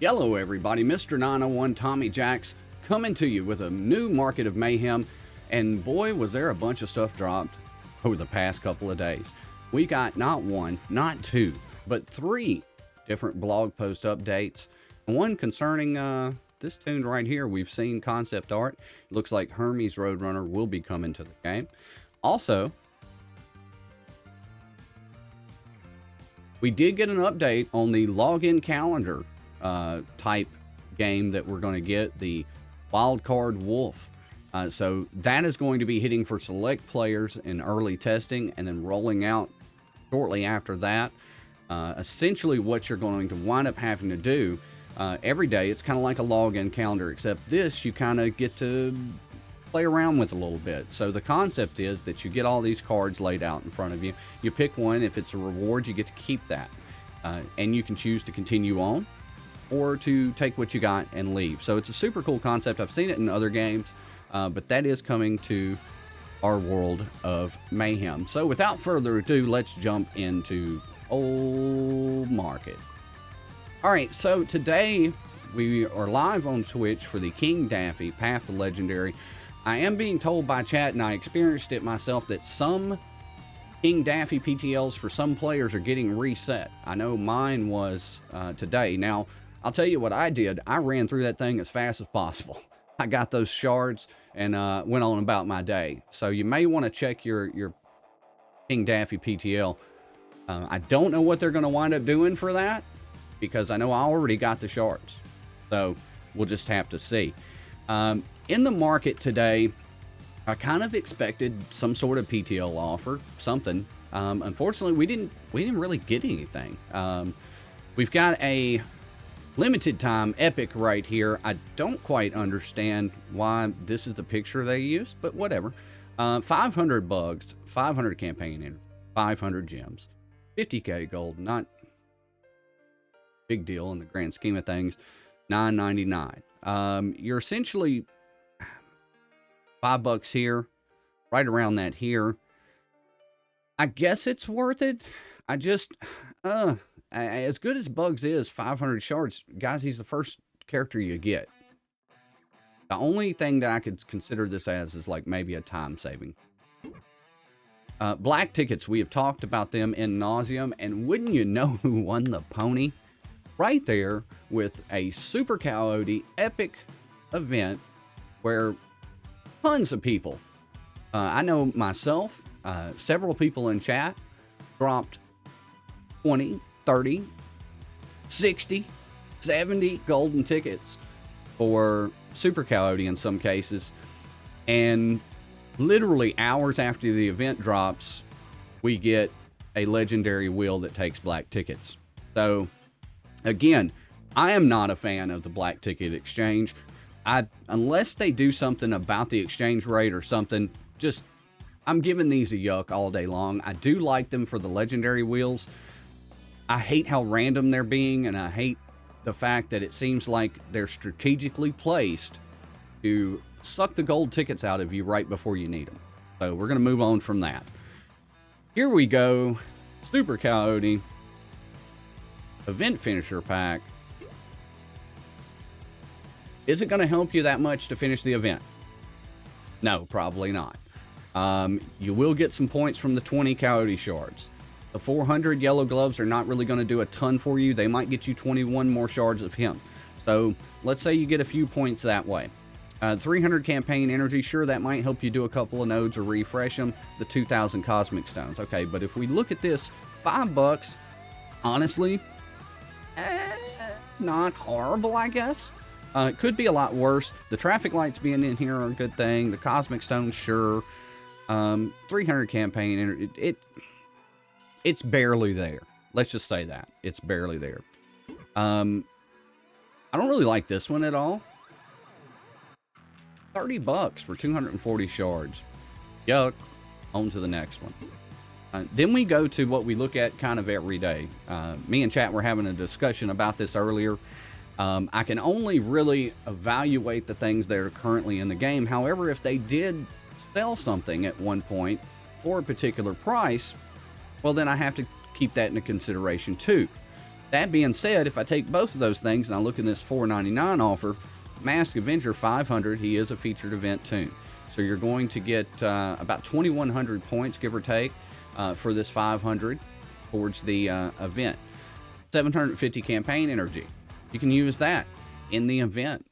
Hello everybody, Mr. 901 Tommy Jacks coming to you with a new market of mayhem, and boy was there a bunch of stuff dropped over the past couple of days. We got not one, not two, but three different blog post updates. One concerning this tune right here. We've seen concept art. It looks like Hermes Roadrunner will be coming to the game. Also, we did get an update on the login calendar type game that we're going to get, the Wildcard Wolf. So that is going to be hitting for select players in early testing and then rolling out shortly after that. Essentially what you're going to wind up having to do every day, it's kind of like a login calendar, except this you kind of get to play around with a little bit. So the concept is that you get all these cards laid out in front of you. You pick one. If it's a reward, you get to keep that. And you can choose to continue on or to take what you got and leave. So it's a super cool concept. I've seen it in other games, but that is coming to our world of mayhem. So without further ado, let's jump into Old Market. All right, so today we are live on Twitch for the King Daffy Path to Legendary. I am being told by chat, and I experienced it myself, that some King Daffy PTLs for some players are getting reset. I know mine was today. Now, I'll tell you what I did. I ran through that thing as fast as possible. I got those shards and went on about my day. So you may want to check your King Daffy PTL. I don't know what they're going to wind up doing for that, because I know I already got the shards. So we'll just have to see. In the market today, I kind of expected some sort of PTL offer, something. Unfortunately, we didn't really get anything. We've got a limited time epic right here. I don't quite understand why this is the picture they used, but whatever. 500 bugs, 500 campaign energy, 500 gems, 50k gold. Not big deal in the grand scheme of things. $9.99. You're essentially $5 here, right around that here. I guess it's worth it. I just, as good as Bugs is, 500 shards, guys, he's the first character you get. The only thing that I could consider this as is like maybe a time saving. Black tickets, we have talked about them in nauseum, and wouldn't you know who won the pony? Right there with a Super Coyote epic event where tons of people, I know myself, several people in chat dropped 20, 30, 60, 70 golden tickets for Super Coyote in some cases. And literally hours after the event drops, we get a legendary wheel that takes black tickets. So again, I am not a fan of the black ticket exchange. Unless they do something about the exchange rate or something, I'm giving these a yuck all day long. I do like them for the legendary wheels. I hate how random they're being, and I hate the fact that it seems like they're strategically placed to suck the gold tickets out of you right before you need them. So we're going to move on from that. Here we go. Super Coyote event finisher pack. Is it going to help you that much to finish the event? No, probably not. You will get some points from the 20 Coyote shards. The 400 yellow gloves are not really going to do a ton for you. They might get you 21 more shards of him. So let's say you get a few points that way. 300 campaign energy, sure, that might help you do a couple of nodes or refresh them. The 2,000 cosmic stones. Okay, but if we look at this, $5, honestly, not horrible, I guess. It could be a lot worse. The traffic lights being in here are a good thing. The cosmic stones, sure. 300 campaign, it's barely there. Let's just say that. It's barely there. I don't really like this one at all. $30 for 240 shards. Yuck. On to the next one. Then we go to what we look at kind of every day. Me and chat were having a discussion about this earlier. I can only really evaluate the things that are currently in the game. However, if they did sell something at one point for a particular price, well, then I have to keep that into consideration too. That being said, if I take both of those things and I look in this $4.99 offer, Mask Avenger 500, he is a featured event tune. So you're going to get about 2,100 points, give or take, for this 500 towards the event. 750 campaign energy. You can use that in the event.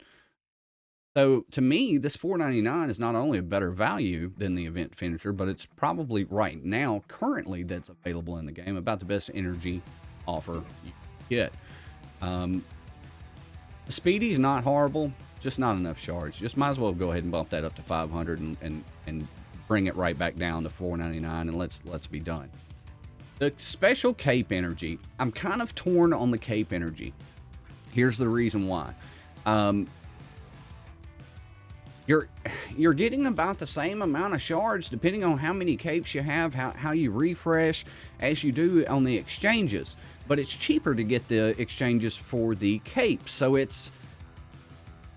So to me, this $4.99 is not only a better value than the event finisher, but it's probably right now, currently, that's available in the game, about the best energy offer you can get. The Speedy's not horrible, just not enough shards. Just might as well go ahead and bump that up to 500 and bring it right back down to $4.99, and let's be done. The special cape energy, I'm kind of torn on the cape energy. Here's the reason why. You're getting about the same amount of shards depending on how many capes you have, how you refresh, as you do on the exchanges. But it's cheaper to get the exchanges for the capes. So it's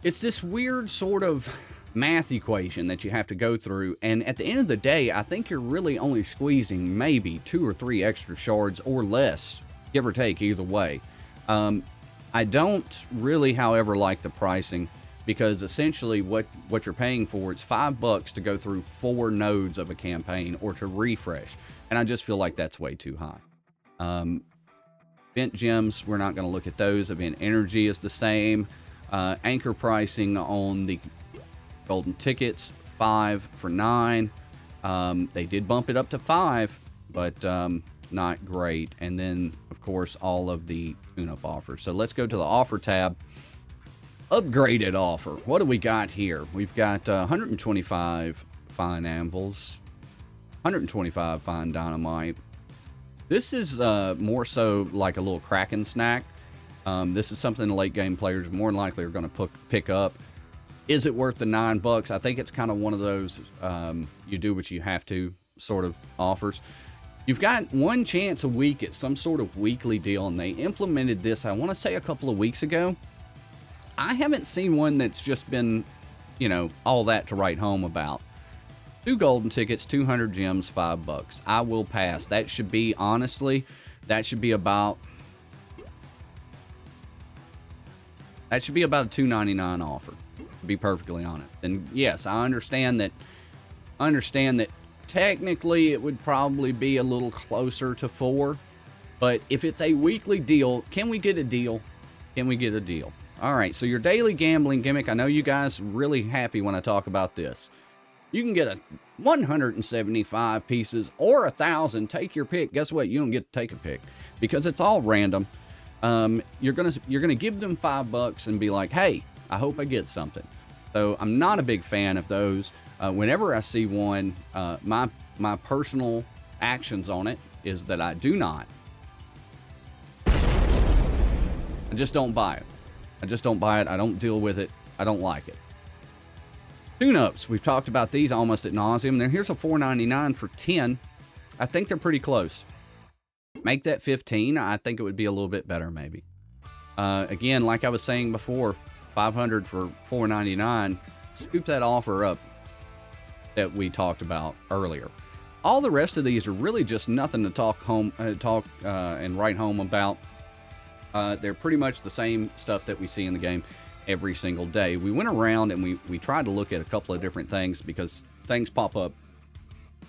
this weird sort of math equation that you have to go through. And at the end of the day, I think you're really only squeezing maybe 2 or 3 extra shards or less, give or take, either way. I don't really, however, like the pricing, because essentially what you're paying for is $5 to go through 4 nodes of a campaign or to refresh. And I just feel like that's way too high. Event gems, we're not going to look at those. Event energy is the same. Anchor pricing on the golden tickets, 5 for 9. They did bump it up to 5, but not great. And then, of course, all of the tune-up offers. So let's go to the offer tab. Upgraded offer. What do we got here? We've got 125 fine anvils, 125 fine dynamite. This is more so like a little Kraken snack. This is something the late game players more than likely are going to pick up. Is it worth the $9? I think it's kind of one of those you do what you have to sort of offers. You've got one chance a week at some sort of weekly deal, and they implemented this, I want to say, a couple of weeks ago. I haven't seen one that's just been, all that to write home about. 2 golden tickets, 200 gems, $5. I will pass. That should be, honestly, that should be about a $2.99 offer, to be perfectly honest. And yes, I understand that technically it would probably be a little closer to 4, but if it's a weekly deal, can we get a deal? Can we get a deal? All right, so your daily gambling gimmick, I know you guys are really happy when I talk about this. You can get a 175 pieces or 1,000. Take your pick. Guess what? You don't get to take a pick because it's all random. You're gonna give them $5 and be like, hey, I hope I get something. So I'm not a big fan of those. Whenever I see one, my personal actions on it is that I do not. I just don't buy it. I don't deal with it. I don't like it. Tune-ups. We've talked about these almost ad nauseum. Now, here's a $4.99 for 10. I think they're pretty close. Make that 15. I think it would be a little bit better, maybe. Again, like I was saying before, 500 for $4.99. Scoop that offer up that we talked about earlier. All the rest of these are really just nothing to talk and write home about. They're pretty much the same stuff that we see in the game every single day. We went around and we tried to look at a couple of different things because things pop up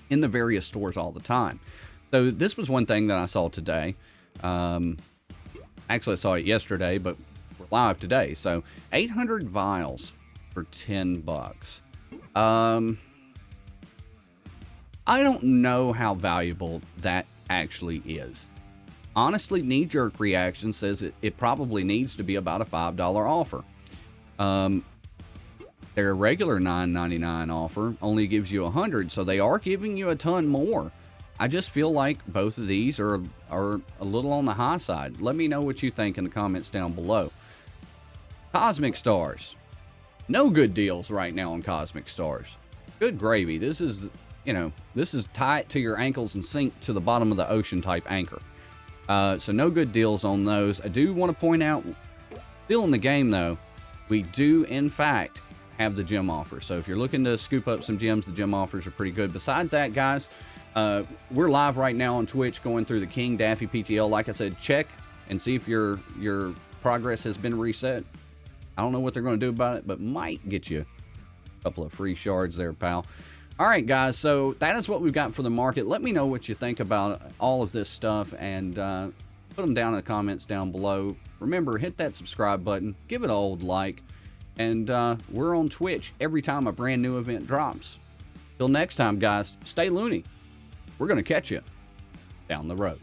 in the various stores all the time. So this was one thing that I saw today. Actually, I saw it yesterday, but we're live today. So 800 vials for $10. I don't know how valuable that actually is. Honestly, knee-jerk reaction says it probably needs to be about a $5 offer. Their regular $9.99 offer only gives you 100, so they are giving you a ton more. I just feel like both of these are a little on the high side. Let me know what you think in the comments down below. Cosmic Stars. No good deals right now on Cosmic Stars. Good gravy. This is tight to your ankles and sink to the bottom of the ocean type anchor. So no good deals on those. I do want to point out, still in the game though, we do in fact have the gem offer. So if you're looking to scoop up some gems, the gem offers are pretty good. Besides that, guys, we're live right now on Twitch going through the King Daffy PTL. Like I said, check and see if your progress has been reset. I don't know what they're going to do about it, but might get you a couple of free shards there, pal. All right, guys, so that is what we've got for the market. Let me know what you think about all of this stuff, and put them down in the comments down below. Remember, hit that subscribe button, give it an old like, and we're on Twitch every time a brand new event drops. Till next time, guys, stay loony. We're going to catch you down the road.